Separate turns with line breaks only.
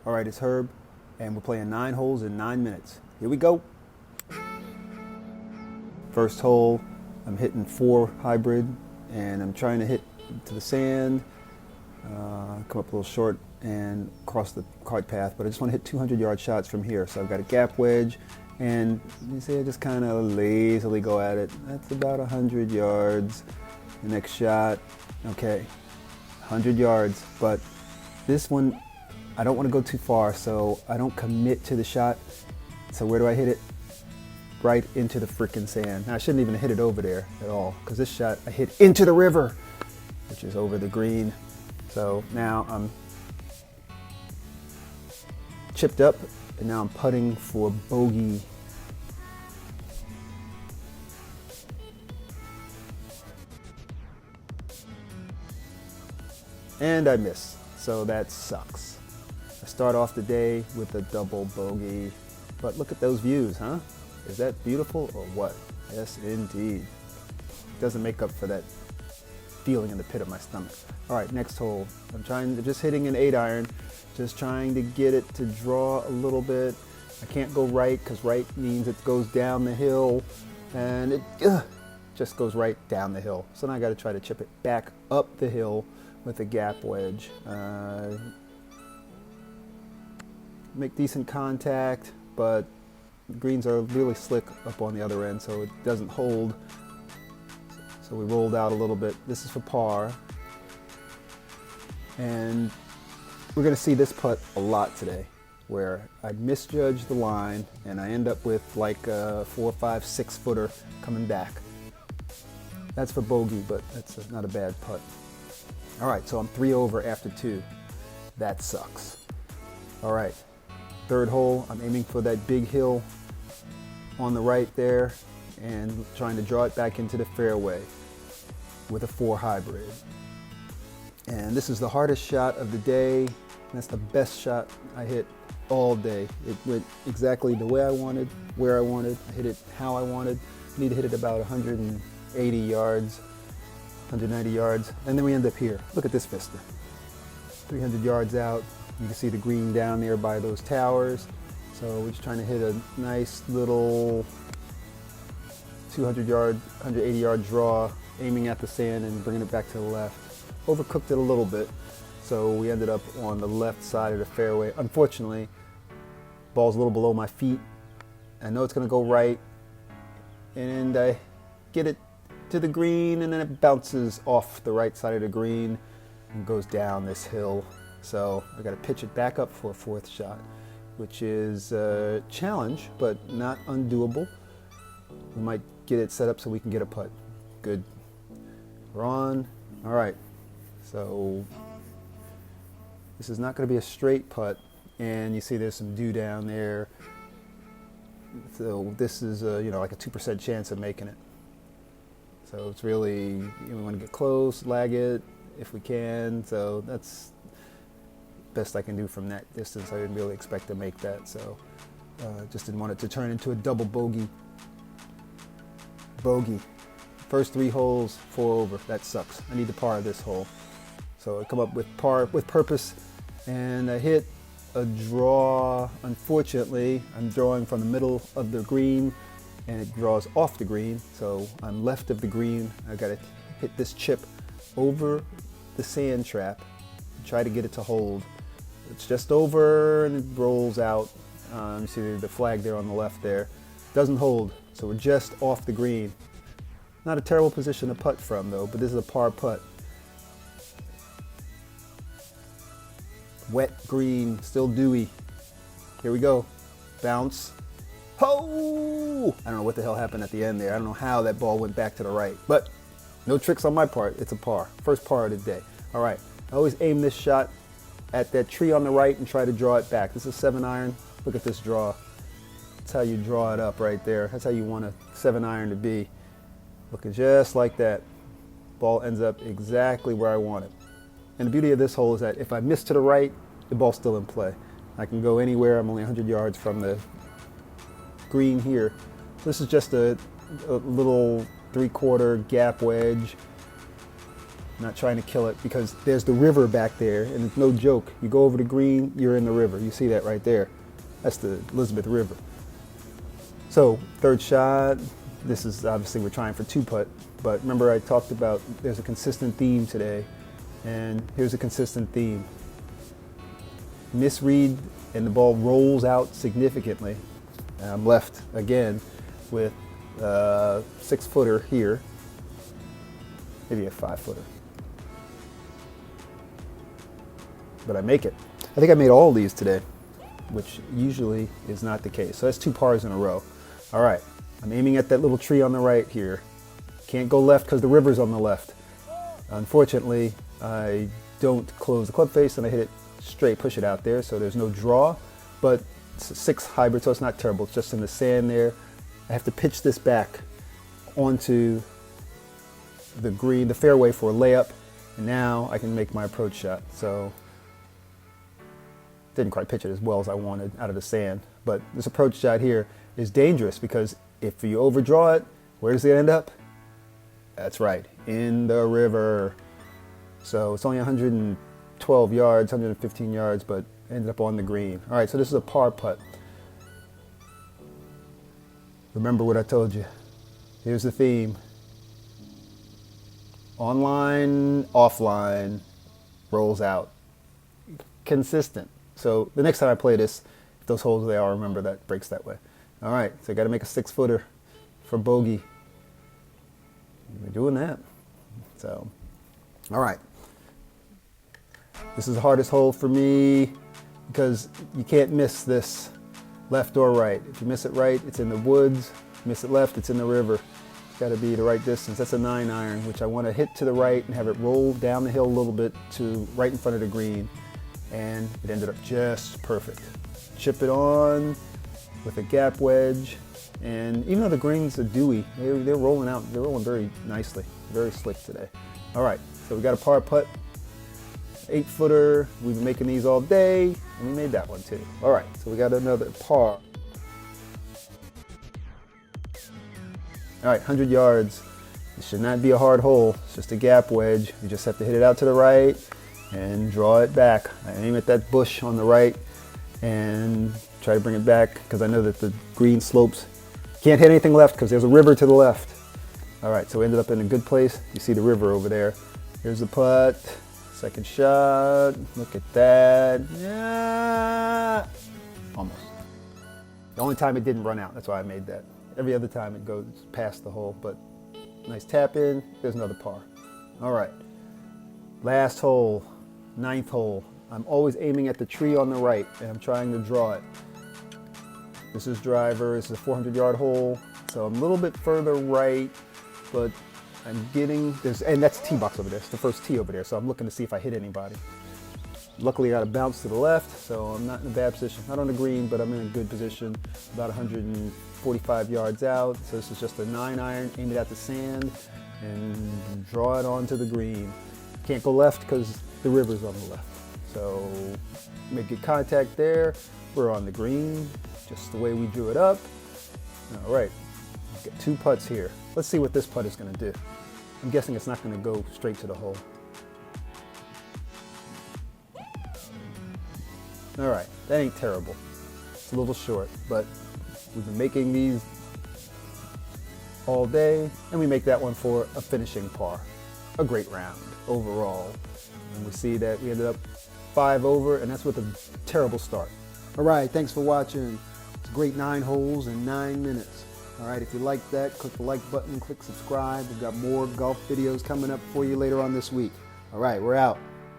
All right, it's Herb, and we're playing 9 holes in 9 minutes. Here we go. First hole, I'm hitting 4 hybrid, and I'm trying to hit to the sand, come up a little short and cross the cart path, but I just want to hit 200-yard shots from here. So I've got a gap wedge, and you see I just kind of lazily go at it. That's about 100 yards. The next shot, okay, 100 yards, but this one, I don't want to go too far, so I don't commit to the shot. So where do I hit it? Right into the frickin' sand. Now, I shouldn't even hit it over there at all, because this shot I hit into the river, which is over the green. So now I'm chipped up, and now I'm putting for bogey. And I miss, so that sucks. I start off the day with a double bogey, but look at those views, huh? Is that beautiful or what? Yes, indeed. Doesn't make up for that feeling in the pit of my stomach. All right, next hole. I'm just hitting an 8-iron, just trying to get it to draw a little bit. I can't go right, because right means it goes down the hill, and it just goes right down the hill. So now I got to try to chip it back up the hill with a gap wedge. Make decent contact, but greens are really slick up on the other end, so it doesn't hold. So we rolled out a little bit. This is for par. And we're going to see this putt a lot today, where I misjudge the line and I end up with like a 4, 5, 6 footer coming back. That's for bogey, but that's not a bad putt. All right, so I'm 3 over after 2. That sucks. All right, third hole, I'm aiming for that big hill on the right there and trying to draw it back into the fairway with a 4 hybrid. And this is the hardest shot of the day. That's the best shot I hit all day. It went exactly the way I wanted, where I wanted. I hit it how I wanted. I need to hit it about 180 yards, 190 yards, and then we end up here. Look at this vista. 300 yards out. You can see the green down there by those towers. So we're just trying to hit a nice little 200 yard, 180 yard draw, aiming at the sand and bringing it back to the left. Overcooked it a little bit, so we ended up on the left side of the fairway. Unfortunately, ball's a little below my feet. I know it's gonna go right, and I get it to the green, and then it bounces off the right side of the green and goes down this hill. So I gotta pitch it back up for a 4th shot, which is a challenge, but not undoable. We might get it set up so we can get a putt. Good. We're on. All right. So this is not going to be a straight putt, and you see there's some dew down there. So this is like a 2% chance of making it. So it's really, we want to get close, lag it if we can. So that's best I can do from that distance. I didn't really expect to make that, so just didn't want it to turn into a double bogey. Bogey. First 3 holes, 4 over. That sucks. I need to par this hole. So I come up with par with purpose, and I hit a draw. Unfortunately, I'm drawing from the middle of the green, and it draws off the green. So I'm left of the green. I got to hit this chip over the sand trap, try to get it to hold. It's just over, and it rolls out. You see the flag there on the left there. Doesn't hold, so we're just off the green. Not a terrible position to putt from, though, but this is a par putt. Wet green, still dewy. Here we go. Bounce. Ho! I don't know what the hell happened at the end there. I don't know how that ball went back to the right, but no tricks on my part. It's a par. First par of the day. All right. I always aim this shot at that tree on the right and try to draw it back. This is 7-iron. Look at this draw. That's how you draw it up right there. That's how you want a 7-iron to be. Looking just like that. Ball ends up exactly where I want it. And the beauty of this hole is that if I miss to the right, the ball's still in play. I can go anywhere. I'm only 100 yards from the green here. This is just a little 3/4 gap wedge. I'm not trying to kill it because there's the river back there, and it's no joke. You go over the green, you're in the river. You see that right there. That's the Elizabeth River. So third shot, this is obviously we're trying for 2-putt, but remember I talked about there's a consistent theme today, and here's a consistent theme. Misread and the ball rolls out significantly. And I'm left again with a 6-footer here, maybe a 5-footer. But I make it. I think I made all these today, which usually is not the case. So that's 2 pars in a row. All right, I'm aiming at that little tree on the right here. Can't go left because the river's on the left. Unfortunately, I don't close the club face and I hit it straight, push it out there, so there's no draw, but it's a 6 hybrid, so it's not terrible. It's just in the sand there. I have to pitch this back onto the green, the fairway for a layup, and now I can make my approach shot. So didn't quite pitch it as well as I wanted out of the sand, but this approach shot here is dangerous because if you overdraw it, where does it end up? That's right, in the river. So it's only 112 yards, 115 yards, but ended up on the green. All right, so this is a par putt. Remember what I told you. Here's the theme. Online, offline, rolls out. Consistent. So the next time I play this, if those holes there, I'll remember that breaks that way. All right, so I got to make a 6-footer for bogey. We're doing that. So, all right. This is the hardest hole for me because you can't miss this left or right. If you miss it right, it's in the woods. Miss it left, it's in the river. It's got to be the right distance. That's a 9-iron, which I want to hit to the right and have it roll down the hill a little bit to right in front of the green. And it ended up just perfect. Chip it on with a gap wedge. And even though the greens are dewy, they're rolling out. They're rolling very nicely, very slick today. All right, so we got a par putt, 8-footer. We've been making these all day, and we made that one too. All right, so we got another par. All right, 100 yards. It should not be a hard hole. It's just a gap wedge. You just have to hit it out to the right and draw it back. I aim at that bush on the right and try to bring it back because I know that the green slopes. Can't hit anything left because there's a river to the left. All right, so we ended up in a good place. You see the river over there. Here's the putt. Second shot. Look at that. Yeah. Almost. The only time it didn't run out. That's why I made that. Every other time it goes past the hole, but nice tap in. There's another par. All right. Last hole, 9th hole. I'm always aiming at the tree on the right, and I'm trying to draw it. This is driver. This is a 400-yard hole, so I'm a little bit further right, but I'm getting this, and that's the tee box over there. It's the first tee over there, so I'm looking to see if I hit anybody. Luckily, I got a bounce to the left, so I'm not in a bad position. Not on the green, but I'm in a good position. About 145 yards out. So this is just a 9-iron. Aim it at the sand and draw it onto the green. Can't go left because the river's on the left. So make good contact there. We're on the green, just the way we drew it up. All right, got 2 putts here. Let's see what this putt is going to do. I'm guessing it's not going to go straight to the hole. All right, that ain't terrible. It's a little short, but we've been making these all day, and we make that one for a finishing par. A great round overall. And we see that we ended up 5 over, and that's with a terrible start. All right, thanks for watching. It's a great 9 holes in 9 minutes. All right, if you like that, click the like button, click subscribe. We've got more golf videos coming up for you later on this week. All right, we're out.